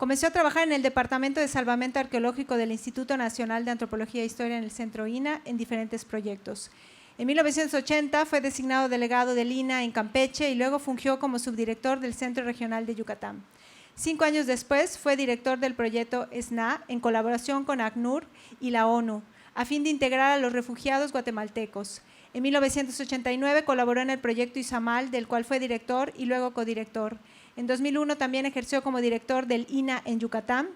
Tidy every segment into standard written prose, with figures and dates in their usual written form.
Comenzó a trabajar en el Departamento de Salvamento Arqueológico del Instituto Nacional de Antropología e Historia en el Centro INAH en diferentes proyectos. En 1980 fue designado delegado del INAH en Campeche y luego fungió como subdirector del Centro Regional de Yucatán. 5 años después fue director del proyecto SNA en colaboración con ACNUR y la ONU, a fin de integrar a los refugiados guatemaltecos. En 1989 colaboró en el proyecto Izamal, del cual fue director y luego codirector. En 2001 también ejerció como director del INAH en Yucatán.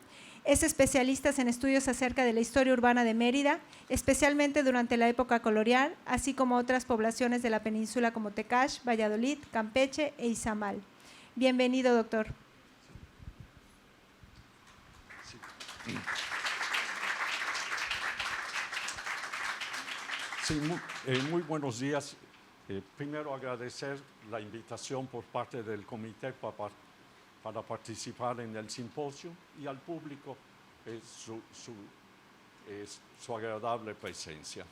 Es especialista en estudios acerca de la historia urbana de Mérida, especialmente durante la época colonial, así como otras poblaciones de la península como Tecash, Valladolid, Campeche e Izamal. Bienvenido, doctor. Sí, muy buenos días. Primero agradecer la invitación por parte del comité para participar en el simposio y al público su agradable presencia.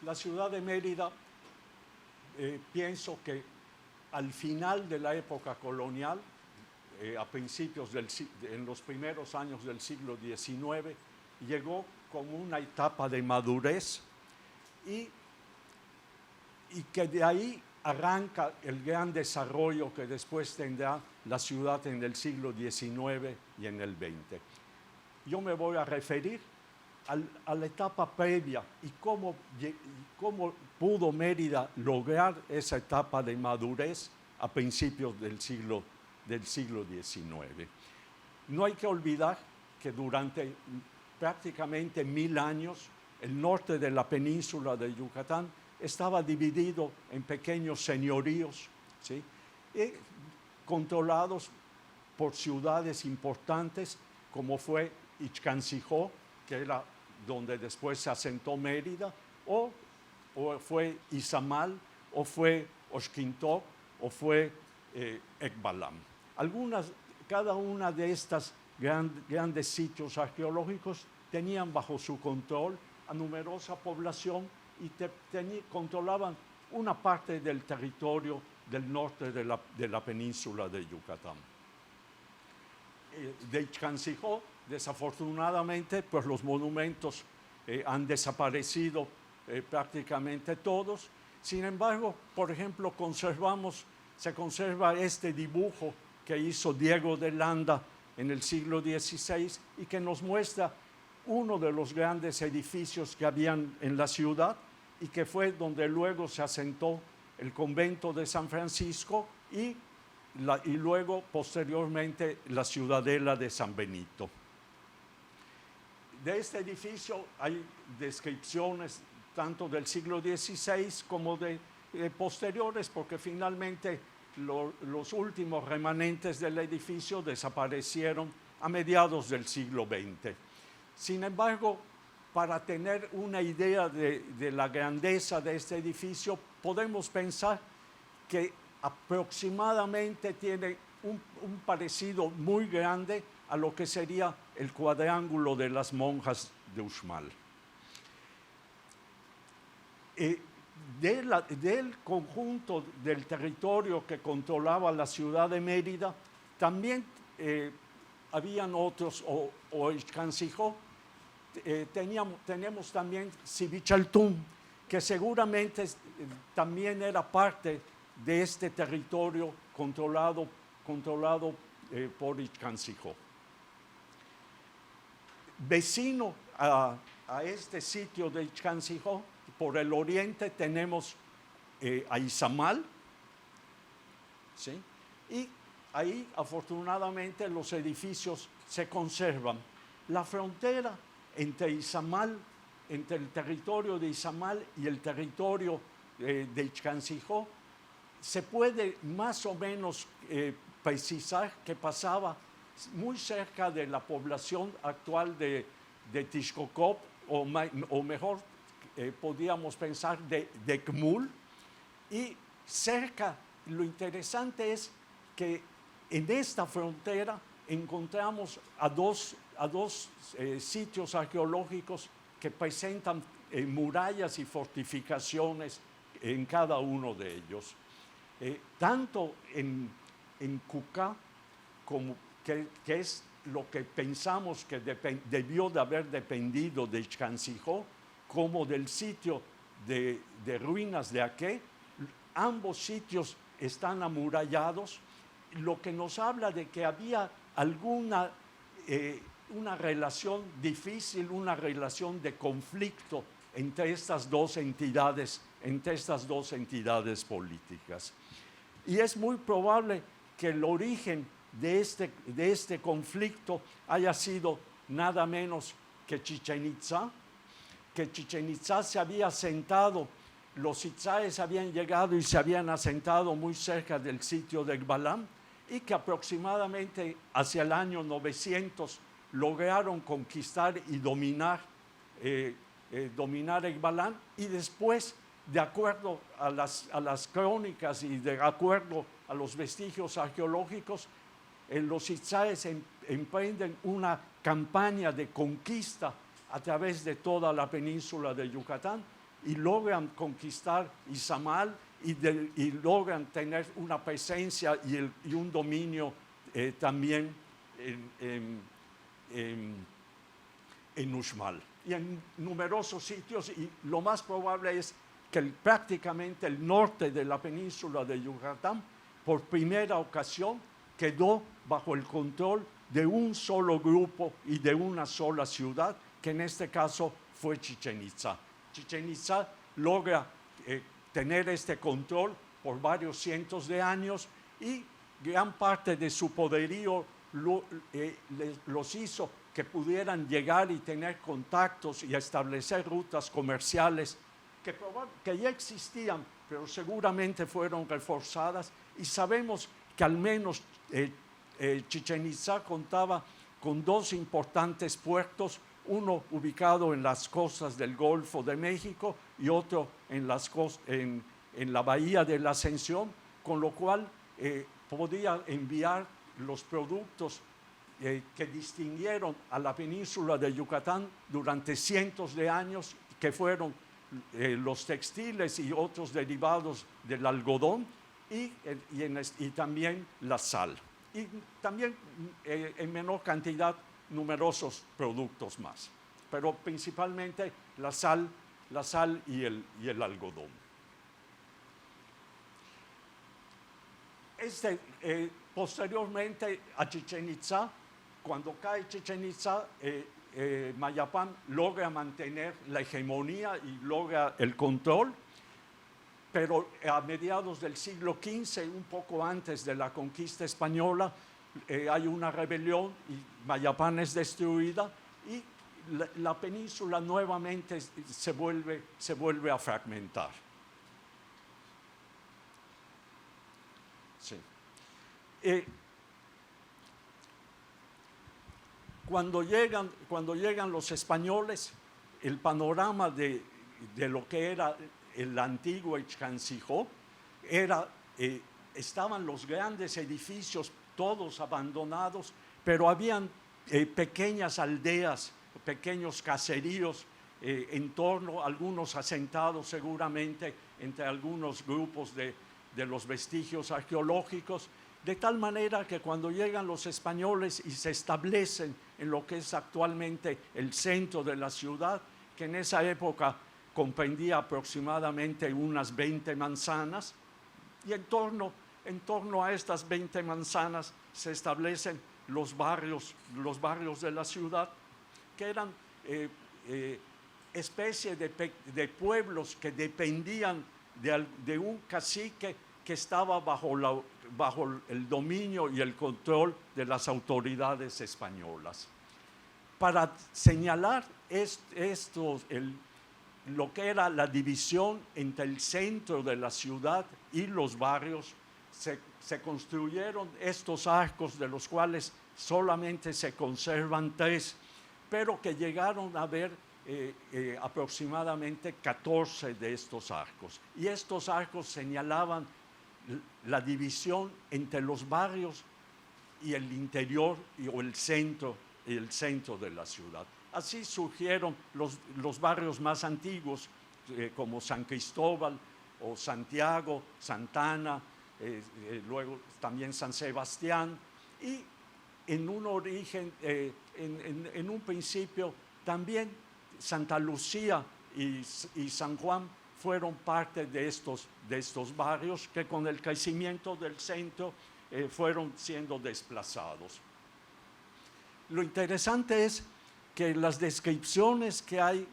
La ciudad de Mérida, pienso que al final de la época colonial, a principios en los primeros años del siglo XIX, llegó como una etapa de madurez y que de ahí arranca el gran desarrollo que después tendrá la ciudad en el siglo XIX y en el XX. Yo me voy a referir a la etapa previa y cómo pudo Mérida lograr esa etapa de madurez a principios del siglo XIX. No hay que olvidar que durante prácticamente 1000 años el norte de la península de Yucatán estaba dividido en pequeños señoríos, ¿sí? Y controlados por ciudades importantes como fue Ixcancijó, que era donde después se asentó Mérida, o fue Izamal, o fue Oxquintó, o fue Ecbalam. Cada una de estas grandes sitios arqueológicos tenían bajo su control a numerosa población y controlaban una parte del territorio del norte de la península de Yucatán. De Ixcancijó, desafortunadamente, pues los monumentos han desaparecido prácticamente todos. Sin embargo, por ejemplo, se conserva este dibujo que hizo Diego de Landa en el siglo XVI y que nos muestra uno de los grandes edificios que habían en la ciudad y que fue donde luego se asentó el convento de San Francisco y luego posteriormente la ciudadela de San Benito. De este edificio hay descripciones tanto del siglo XVI como de posteriores, porque finalmente los últimos remanentes del edificio desaparecieron a mediados del siglo XX. Sin embargo, para tener una idea de la grandeza de este edificio, podemos pensar que aproximadamente tiene un parecido muy grande a lo que sería el cuadrángulo de las monjas de Uxmal. Del conjunto del territorio que controlaba la ciudad de Mérida, también habían otros, o Ixcancijó, tenemos también Sivichaltún, que seguramente también era parte de este territorio controlado por Ixcancijó. Vecino a este sitio de Ixcancijó, por el oriente tenemos a Izamal, ¿sí? Y ahí afortunadamente los edificios se conservan. La frontera entre el territorio de Izamal y el territorio de Ixcancijó, se puede más o menos precisar que pasaba muy cerca de la población actual de Tixcocop, o mejor podríamos pensar de Cmul, y cerca, lo interesante es que en esta frontera encontramos a dos sitios arqueológicos que presentan murallas y fortificaciones en cada uno de ellos. Tanto en Cucá, que es lo que pensamos que debió de haber dependido de Ixcancijó, como del sitio de ruinas de Aké. Ambos sitios están amurallados, lo que nos habla de que había una relación difícil, una relación de conflicto entre estas dos entidades políticas. Y es muy probable que el origen de este conflicto haya sido nada menos que Chichén Itzá, que Chichén Itzá se había asentado, los itzáes habían llegado y se habían asentado muy cerca del sitio de Ekbalam, y que aproximadamente hacia el año 900 lograron conquistar y dominar Ekbalam, y después, de acuerdo a las crónicas y de acuerdo a los vestigios arqueológicos, los itzáes emprenden una campaña de conquista a través de toda la península de Yucatán y logran conquistar Izamal y logran tener una presencia y un dominio también en Uxmal y en numerosos sitios, y lo más probable es que prácticamente el norte de la península de Yucatán por primera ocasión quedó bajo el control de un solo grupo y de una sola ciudad, que en este caso fue Chichén Itzá. Chichén Itzá logra tener este control por varios cientos de años, y gran parte de su poderío los hizo que pudieran llegar y tener contactos y establecer rutas comerciales que ya existían, pero seguramente fueron reforzadas, y sabemos que al menos Chichén Itzá contaba con dos importantes puertos, uno ubicado en las costas del Golfo de México y otro en la Bahía de la Ascensión, con lo cual podía enviar los productos que distinguieron a la península de Yucatán durante cientos de años, que fueron los textiles y otros derivados del algodón, y también la sal, y también en menor cantidad numerosos productos más, pero principalmente la sal y el algodón. Posteriormente a Chichén Itzá, cuando cae Chichén Itzá, Mayapán logra mantener la hegemonía y logra el control, pero a mediados del siglo XV, un poco antes de la conquista española, hay una rebelión y Mayapán es destruida, y la península nuevamente se vuelve a fragmentar. Sí. Cuando llegan los españoles, el panorama de lo que era el antiguo Ixcancijó estaban los grandes edificios todos abandonados, pero habían pequeñas aldeas, pequeños caseríos en torno, algunos asentados seguramente entre algunos grupos de los vestigios arqueológicos, de tal manera que cuando llegan los españoles y se establecen en lo que es actualmente el centro de la ciudad, que en esa época comprendía aproximadamente unas 20 manzanas, y en torno a estas 20 manzanas se establecen los barrios de la ciudad, que eran especie de pueblos que dependían de un cacique que estaba bajo el dominio y el control de las autoridades españolas. Para señalar lo que era la división entre el centro de la ciudad y los barrios, se construyeron estos arcos, de los cuales solamente se conservan 3, pero que llegaron a haber aproximadamente 14 de estos arcos. Y estos arcos señalaban la división entre los barrios y el interior o el centro de la ciudad. Así surgieron los barrios más antiguos, como San Cristóbal o Santiago, Santana, luego también San Sebastián, y en un origen, en un principio, también Santa Lucía y San Juan fueron parte de estos barrios que con el crecimiento del centro fueron siendo desplazados. Lo interesante es que las descripciones que hay,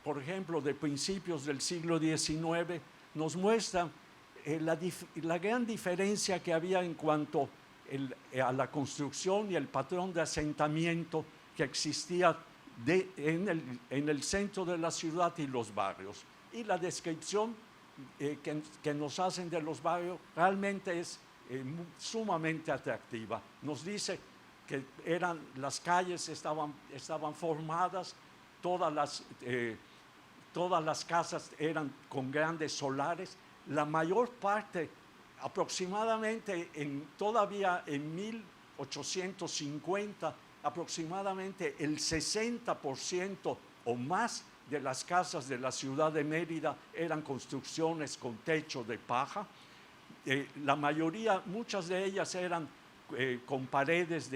por ejemplo, de principios del siglo XIX, nos muestran la gran diferencia que había en cuanto a la construcción y el patrón de asentamiento que existía en el centro de la ciudad y los barrios. Y la descripción que nos hacen de los barrios realmente es sumamente atractiva. Nos dice que las calles estaban formadas, todas las casas eran con grandes solares. La mayor parte, aproximadamente todavía en 1850, aproximadamente el 60% o más de las casas de la ciudad de Mérida eran construcciones con techo de paja. La mayoría, muchas de ellas eran con paredes,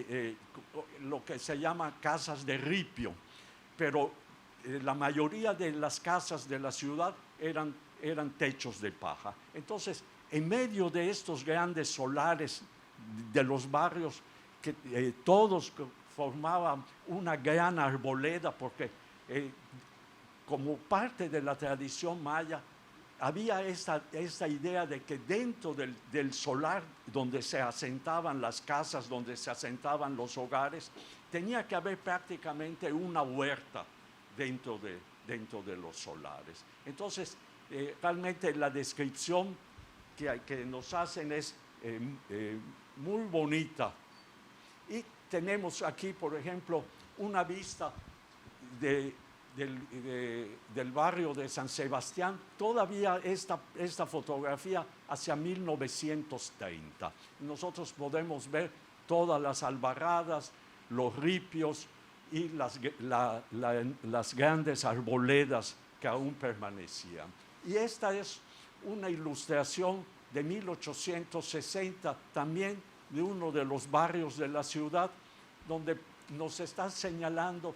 lo que se llama casas de ripio, pero la mayoría de las casas de la ciudad eran techos de paja. Entonces, en medio de estos grandes solares de los barrios, que todos formaban una gran arboleda, porque como parte de la tradición maya, había esta idea de que dentro del solar donde se asentaban las casas, donde se asentaban los hogares, tenía que haber prácticamente una huerta dentro de los solares. Entonces, realmente la descripción que nos hacen es muy bonita. Y tenemos aquí, por ejemplo, una vista del barrio de San Sebastián, todavía esta fotografía hacia 1930. Nosotros podemos ver todas las albarradas, los ripios y las grandes arboledas que aún permanecían. Y esta es una ilustración de 1860, también de uno de los barrios de la ciudad, donde nos está señalando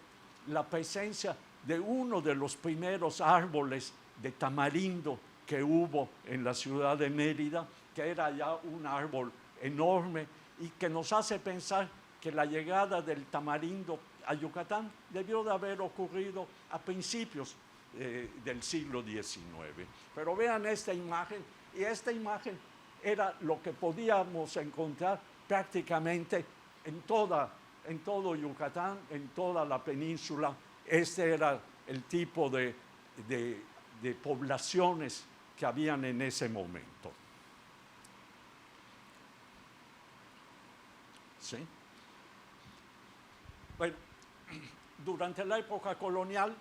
la presencia de uno de los primeros árboles de tamarindo que hubo en la ciudad de Mérida, que era ya un árbol enorme y que nos hace pensar que la llegada del tamarindo a Yucatán debió de haber ocurrido a principios del siglo XIX. Pero vean esta imagen, y esta imagen era lo que podíamos encontrar prácticamente en todo Yucatán, en toda la península. Este era el tipo de poblaciones que habían en ese momento. ¿Sí? Bueno, durante la época colonial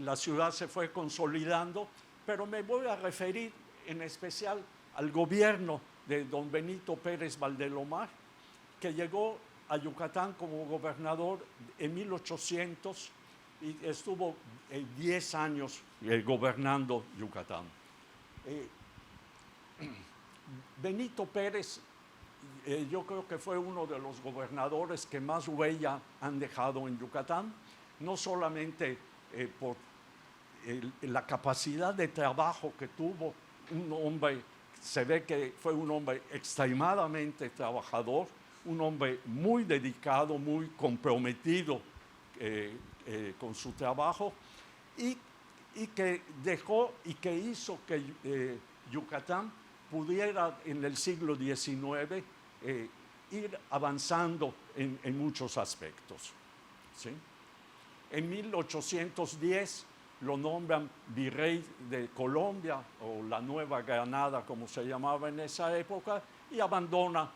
la ciudad se fue consolidando, pero me voy a referir en especial al gobierno de don Benito Pérez Valdelomar, que llegó a Yucatán como gobernador en 1800 y estuvo 10 años gobernando Yucatán. Benito Pérez, yo creo que fue uno de los gobernadores que más huella han dejado en Yucatán, no solamente por la capacidad de trabajo que tuvo, un hombre, se ve que fue un hombre extremadamente trabajador, un hombre muy dedicado, muy comprometido con su trabajo y que dejó y que hizo que Yucatán pudiera en el siglo XIX ir avanzando en muchos aspectos. ¿Sí? En 1810 lo nombran virrey de Colombia, o la Nueva Granada como se llamaba en esa época, y abandona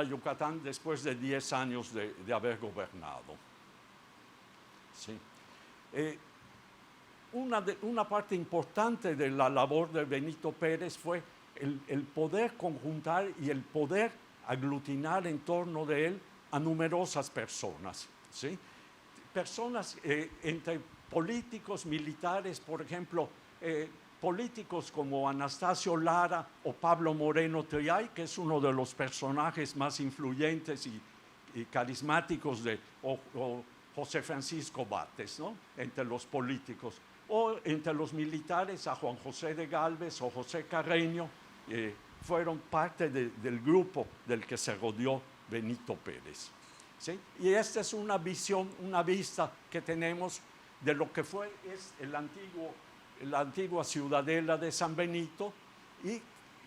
Yucatán después de 10 años de haber gobernado. Sí. Una parte importante de la labor de Benito Pérez fue el poder conjuntar y el poder aglutinar en torno de él a numerosas personas, ¿sí? Personas entre políticos, militares, por ejemplo, políticos como Anastasio Lara o Pablo Moreno Triay, que es uno de los personajes más influyentes y carismáticos o José Francisco Bates, ¿no? Entre los políticos, o entre los militares a Juan José de Gálvez o José Carreño, fueron parte del grupo del que se rodeó Benito Pérez, ¿sí? Y esta es una visión, una vista que tenemos de lo que es la antigua ciudadela de San Benito, y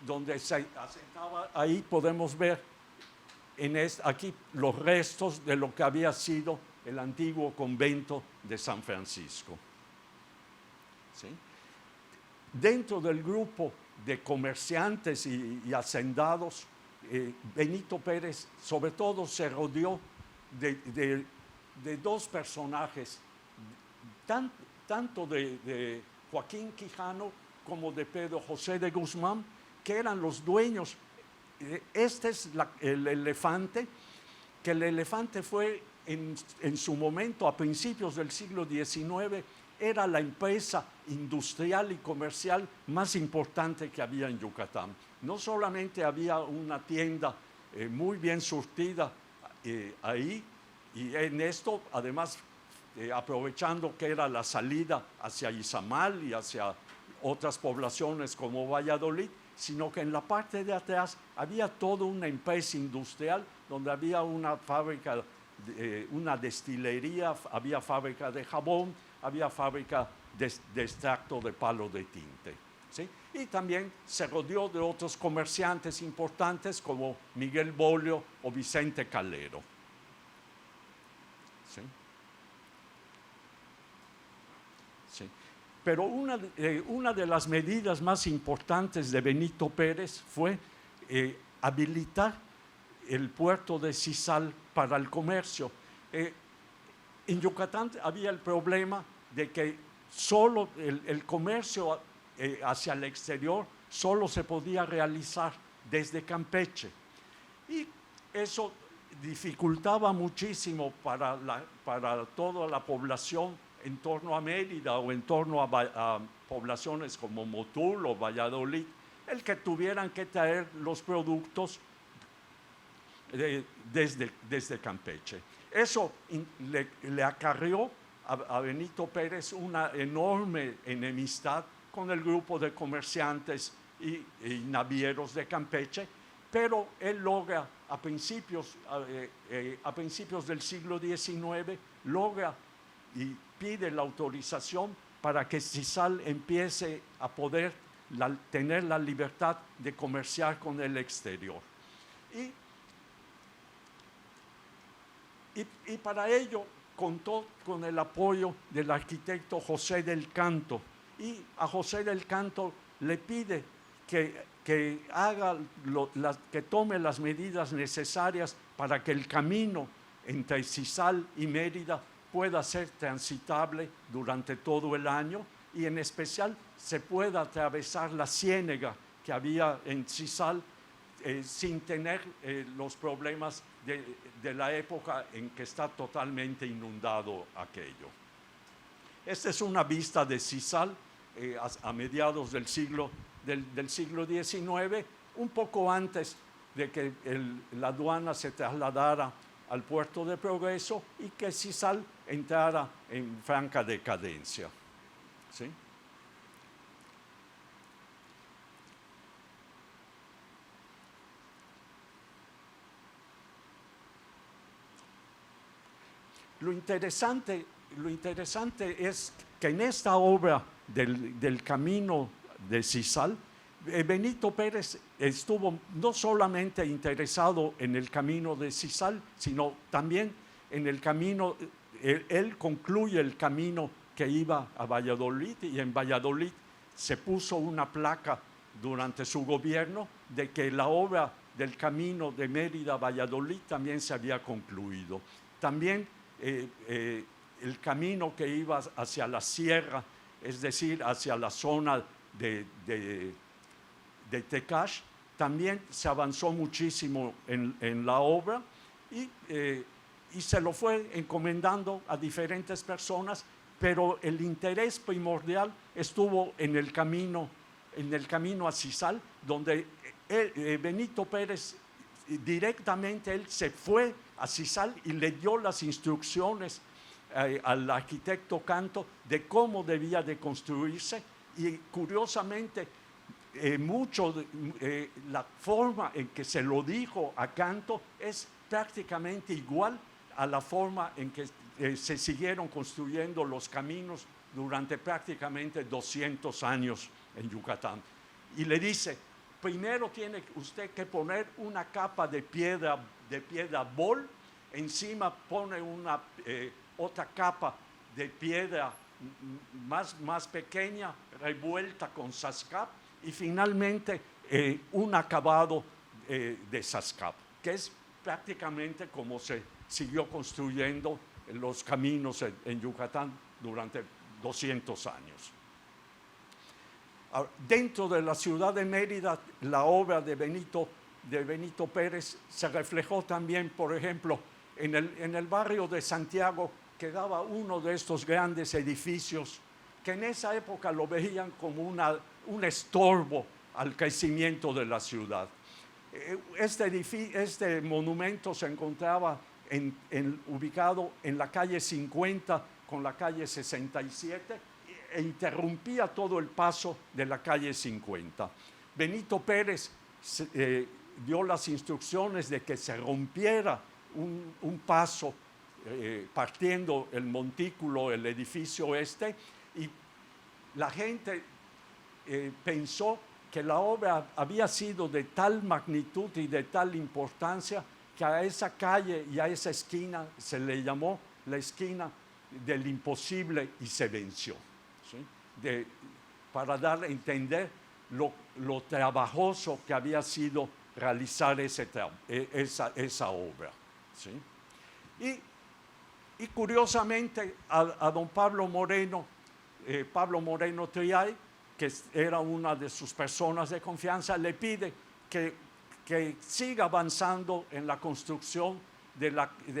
donde se asentaba, ahí podemos ver aquí los restos de lo que había sido el antiguo convento de San Francisco, ¿sí? Dentro del grupo de comerciantes y hacendados, Benito Pérez sobre todo se rodeó de dos personajes, tanto de Joaquín Quijano como de Pedro José de Guzmán, que eran los dueños. Este es el elefante, que el elefante fue en su momento, a principios del siglo XIX, era la empresa industrial y comercial más importante que había en Yucatán. No solamente había una tienda muy bien surtida ahí, y en esto, además, aprovechando que era la salida hacia Izamal y hacia otras poblaciones como Valladolid, sino que en la parte de atrás había toda una empresa industrial donde había una fábrica, una destilería, había fábrica de jabón, había fábrica de extracto de palo de tinte, ¿sí? Y también se rodeó de otros comerciantes importantes como Miguel Bolio o Vicente Calero, ¿sí? Sí. Pero una de las medidas más importantes de Benito Pérez fue habilitar el puerto de Cizal para el comercio. En Yucatán había el problema de que solo el comercio hacia el exterior solo se podía realizar desde Campeche, y eso dificultaba muchísimo para toda la población en torno a Mérida o en torno a poblaciones como Motul o Valladolid, el que tuvieran que traer los productos desde Campeche. Eso le acarreó a Benito Pérez una enorme enemistad con el grupo de comerciantes y navieros de Campeche, pero él logra a principios del siglo XIX, logra y pide la autorización para que Cizal empiece a poder tener la libertad de comerciar con el exterior. Y para ello contó con el apoyo del arquitecto José del Canto, y a José del Canto le pide que tome las medidas necesarias para que el camino entre Cizal y Mérida pueda ser transitable durante todo el año, y en especial se pueda atravesar la ciénega que había en Cizal sin tener los problemas de la época en que está totalmente inundado aquello. Esta es una vista de Cizal a mediados del siglo XIX, un poco antes de que la aduana se trasladara al puerto de Progreso y que Cizal entrara en franca decadencia, ¿sí? Lo interesante es que en esta obra del camino de Cizal, Benito Pérez estuvo no solamente interesado en el camino de Cizal, sino también en el camino. Él concluye el camino que iba a Valladolid, y en Valladolid se puso una placa durante su gobierno de que la obra del camino de Mérida a Valladolid también se había concluido. También el camino que iba hacia la sierra, es decir, hacia la zona de Tecash, también se avanzó muchísimo en la obra, y se lo fue encomendando a diferentes personas, pero el interés primordial estuvo en el camino a Cizal, donde Benito Pérez directamente él se fue a Sisal y le dio las instrucciones al arquitecto Canto de cómo debía de construirse, y curiosamente la forma en que se lo dijo a Canto es prácticamente igual a la forma en que se siguieron construyendo los caminos durante prácticamente 200 años en Yucatán. Y le dice: primero tiene usted que poner una capa de piedra bol, encima pone otra capa de piedra más pequeña revuelta con sascap, y finalmente un acabado de sascap, que es prácticamente como se siguió construyendo los caminos en Yucatán durante 200 años. Ahora, dentro de la ciudad de Mérida, la obra de Benito Pérez se reflejó también, por ejemplo, en el barrio de Santiago quedaba uno de estos grandes edificios que en esa época lo veían como un estorbo al crecimiento de la ciudad. Este monumento se encontraba ubicado en la calle 50 con la calle 67 e interrumpía todo el paso de la calle 50. Benito Pérez dio las instrucciones de que se rompiera un paso partiendo el montículo, el edificio y la gente pensó que la obra había sido de tal magnitud y de tal importancia que a esa calle y a esa esquina se le llamó la esquina del imposible y se venció, ¿sí? Para dar a entender lo trabajoso que había sido realizar esa obra, ¿sí? Y curiosamente a don Pablo Moreno Triay, que era una de sus personas de confianza, le pide que siga avanzando en la construcción de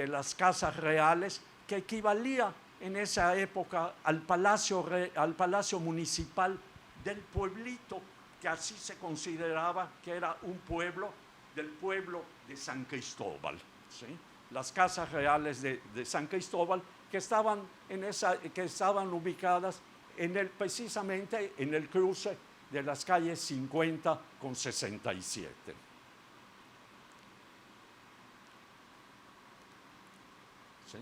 las casas reales, que equivalía en esa época al palacio municipal del pueblito, que así se consideraba que era un pueblo, del pueblo de San Cristóbal, ¿sí? Las casas reales de San Cristóbal que estaban ubicadas precisamente en el cruce de las calles 50 con 67. ¿Sí?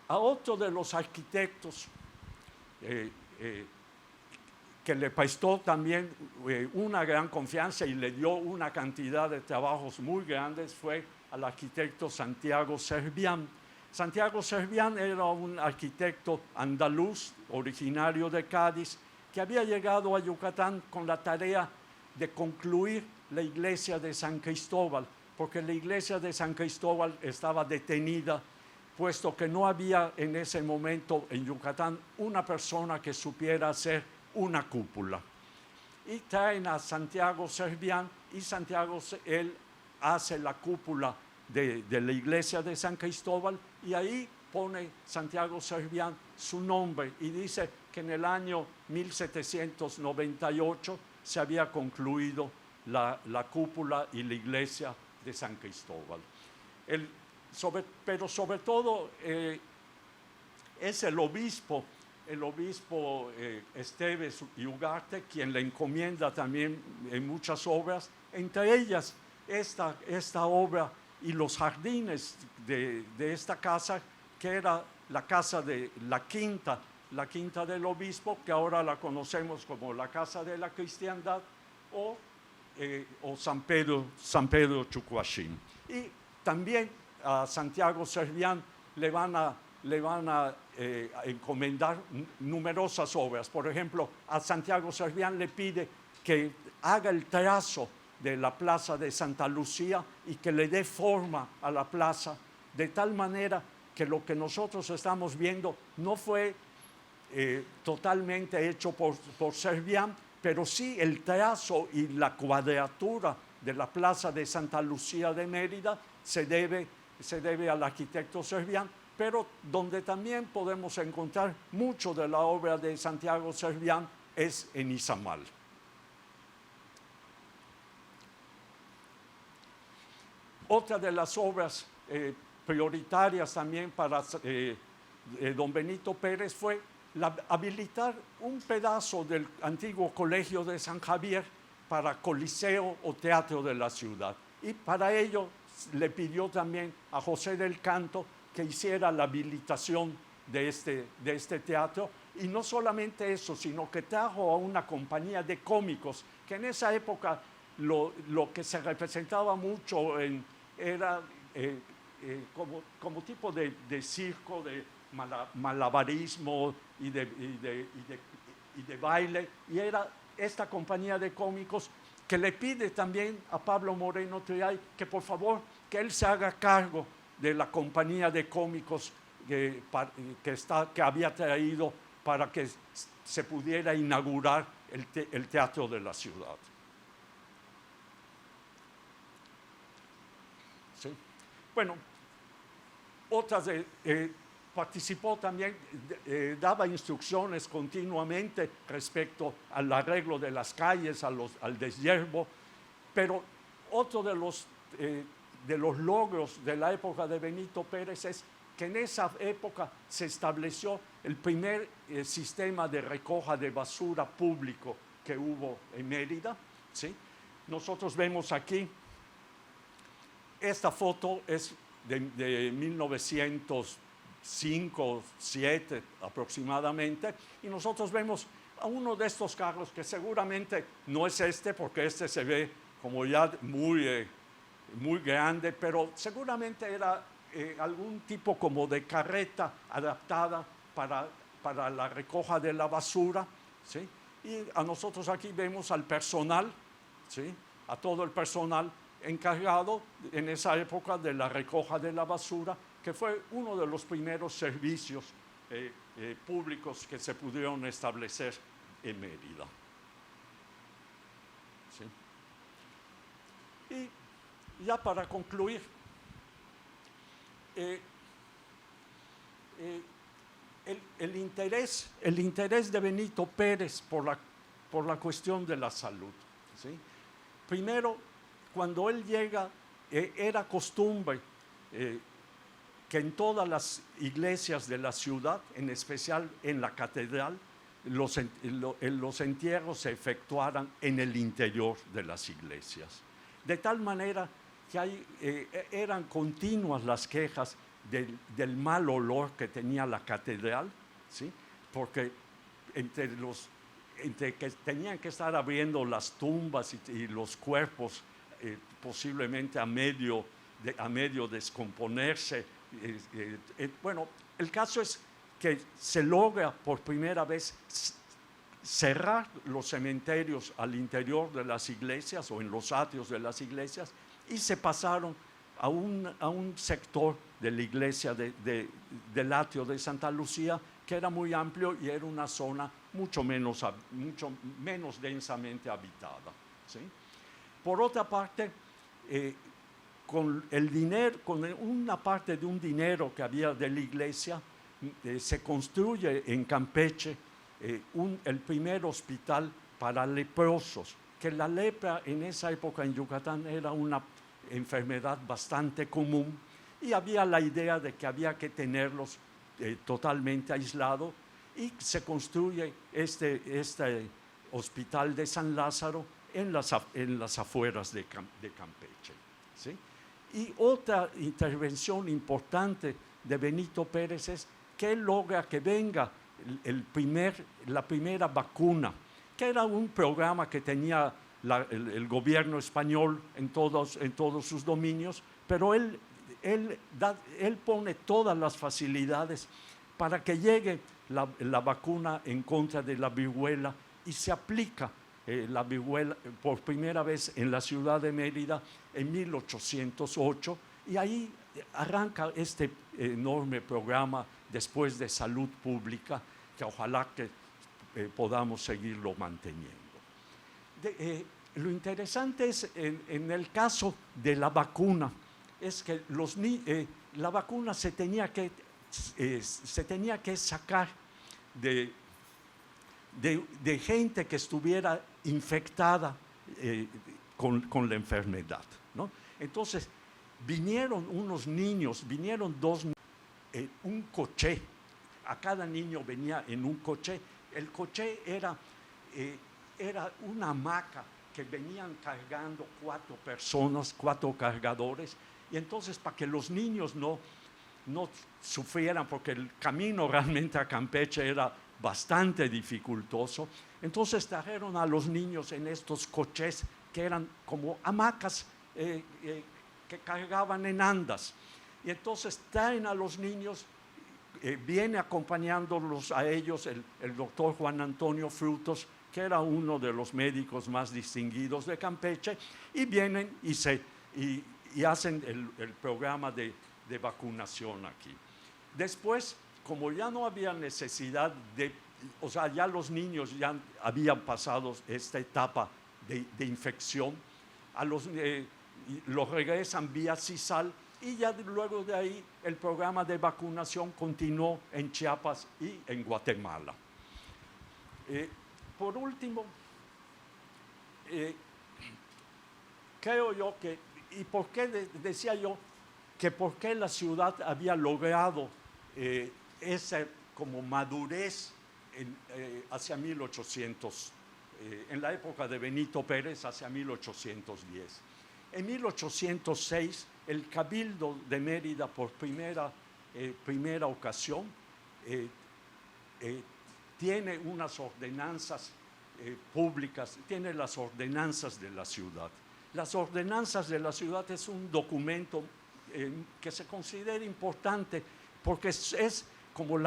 A otro de los arquitectos que le prestó también una gran confianza y le dio una cantidad de trabajos muy grandes fue al arquitecto Santiago Servián. Santiago Servián era un arquitecto andaluz, originario de Cádiz, que había llegado a Yucatán con la tarea de concluir la iglesia de San Cristóbal, porque la iglesia de San Cristóbal estaba detenida, puesto que no había en ese momento en Yucatán una persona que supiera hacer una cúpula. Y traen a Santiago Servián, y él hace la cúpula de la iglesia de San Cristóbal, y ahí pone Santiago Servián su nombre y dice que en el año 1798 se había concluido la cúpula y la iglesia de San Cristóbal. Pero sobre todo es el obispo Esteves y Ugarte quien le encomienda también en muchas obras, entre ellas esta obra y los jardines de esta casa, que era la casa de la quinta del obispo, que ahora la conocemos como la Casa de la Cristiandad o San Pedro Chucuachín. Y también a Santiago Servián le van a encomendar numerosas obras. Por ejemplo, a Santiago Servián le pide que haga el trazo de la plaza de Santa Lucía y que le dé forma a la plaza, de tal manera que lo que nosotros estamos viendo no fue totalmente hecho por Servián, pero sí el trazo y la cuadratura de la plaza de Santa Lucía de Mérida se debe al arquitecto Servián, pero donde también podemos encontrar mucho de la obra de Santiago Servián es en Izamal. Otra de las obras prioritarias también para don Benito Pérez fue habilitar un pedazo del antiguo colegio de San Javier para coliseo o teatro de la ciudad. Y para ello le pidió también a José del Canto que hiciera la habilitación de este teatro. Y no solamente eso, sino que trajo a una compañía de cómicos, que en esa época lo que se representaba mucho era como tipo de circo, de malabarismo y de baile, y era esta compañía de cómicos que le pide también a Pablo Moreno Triay que por favor que él se haga cargo de la compañía de cómicos que había traído para que se pudiera inaugurar el teatro de la ciudad. ¿Sí? Bueno, participó también, daba instrucciones continuamente respecto al arreglo de las calles, al deshiervo, pero otro de los logros de la época de Benito Pérez es que en esa época se estableció el primer sistema de recoja de basura público que hubo en Mérida, ¿sí? Nosotros vemos aquí, esta foto es de 1905, 7 aproximadamente, y nosotros vemos a uno de estos carros que seguramente no es porque este se ve como ya muy grande, pero seguramente era algún tipo como de carreta adaptada para la recoja de la basura, ¿sí? Y a nosotros aquí vemos al personal, ¿sí? A todo el personal encargado en esa época de la recoja de la basura, que fue uno de los primeros servicios públicos que se pudieron establecer en Mérida. ¿Sí? Y ya para concluir, el interés de Benito Pérez por la cuestión de la salud, ¿sí? Primero, cuando él llega, era costumbre que en todas las iglesias de la ciudad, en especial en la catedral, los entierros se efectuaran en el interior de las iglesias. De tal manera que eran continuas las quejas del mal olor que tenía la catedral, ¿sí? Porque entre que tenían que estar abriendo las tumbas y los cuerpos, posiblemente a medio descomponerse. Bueno, el caso es que se logra por primera vez cerrar los cementerios al interior de las iglesias o en los atrios de las iglesias, y se pasaron a un sector de la iglesia del atrio de Santa Lucía, que era muy amplio y era una zona mucho menos densamente habitada, ¿sí? Por otra parte, con una parte de un dinero que había de la iglesia, se construye en Campeche el primer hospital para leprosos, que la lepra en esa época en Yucatán era una enfermedad bastante común, y había la idea de que había que tenerlos totalmente aislados, y se construye este hospital de San Lázaro en las afueras de Campeche, ¿sí? Y otra intervención importante de Benito Pérez es que él logra que venga la primera vacuna, que era un programa que tenía el gobierno español en todos sus dominios, pero él pone todas las facilidades para que llegue la vacuna en contra de la viruela, y se aplica la viruela por primera vez en la ciudad de Mérida en 1808, y ahí arranca este enorme programa después de salud pública, que ojalá que podamos seguirlo manteniendo. Lo interesante es, en el caso de la vacuna, es que la vacuna se tenía que sacar de gente que estuviera infectada con la enfermedad, ¿no? Entonces, vinieron unos niños, vinieron dos en un coche. A cada niño venía en un coche. El coche era una hamaca que venían cargando 4 personas, 4 cargadores. Y entonces, para que los niños no sufrieran, porque el camino realmente a Campeche era bastante dificultoso, entonces trajeron a los niños en estos coches que eran como hamacas que cargaban en andas. Y entonces traen a los niños, viene acompañándolos a ellos el doctor Juan Antonio Frutos, que era uno de los médicos más distinguidos de Campeche, y vienen y hacen el programa de vacunación aquí. Después, como ya no había necesidad o sea, ya los niños ya habían pasado esta etapa de infección, los regresan vía CISAL, y ya luego de ahí el programa de vacunación continuó en Chiapas y en Guatemala. Por último, creo yo que, y por qué decía yo que por qué la ciudad había logrado esa como madurez hacia 1800, en la época de Benito Pérez, hacia 1810. En 1806, el Cabildo de Mérida, por primera ocasión, tiene unas ordenanzas públicas, tiene las ordenanzas de la ciudad. Las ordenanzas de la ciudad es un documento que se considera importante porque es como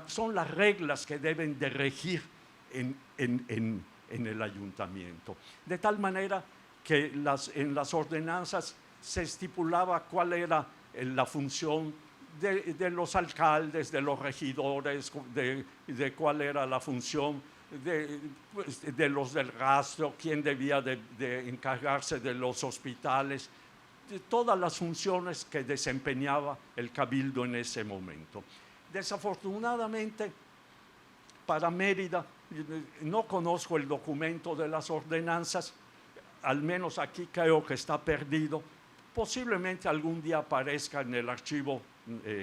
son las reglas que deben de regir en el ayuntamiento. De tal manera que en las ordenanzas se estipulaba cuál era la función de los alcaldes, de los regidores, de cuál era la función de los del rastro, quién debía de encargarse de los hospitales, de todas las funciones que desempeñaba el Cabildo en ese momento. Desafortunadamente, para Mérida, no conozco el documento de las ordenanzas, al menos aquí creo que está perdido. Posiblemente algún día aparezca en el Archivo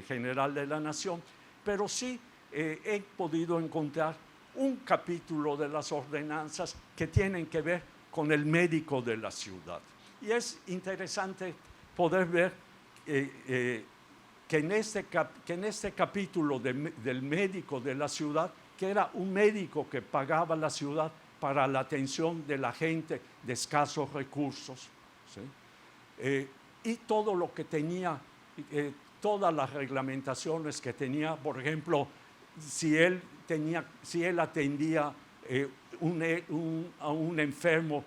General de la Nación, pero sí he podido encontrar un capítulo de las ordenanzas que tienen que ver con el médico de la ciudad. Y es interesante poder ver que en este capítulo del médico de la ciudad, que era un médico que pagaba la ciudad para la atención de la gente de escasos recursos, ¿sí? Y todo lo que tenía, todas las reglamentaciones que por ejemplo, si él atendía a un enfermo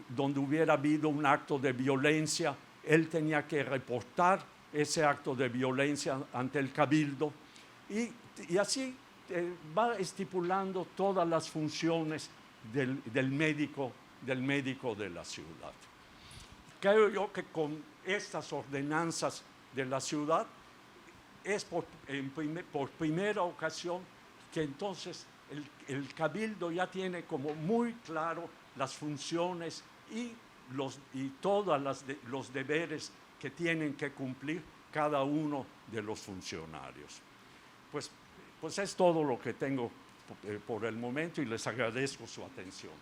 donde hubiera habido un acto de violencia, él tenía que reportar ese acto de violencia ante el Cabildo, y así va estipulando todas las funciones del médico de la ciudad. Creo yo que con estas ordenanzas de la ciudad es por primera ocasión que entonces el Cabildo ya tiene como muy claro las funciones y todos los deberes que tienen que cumplir cada uno de los funcionarios. Pues es todo lo que tengo por el momento, y les agradezco su atención.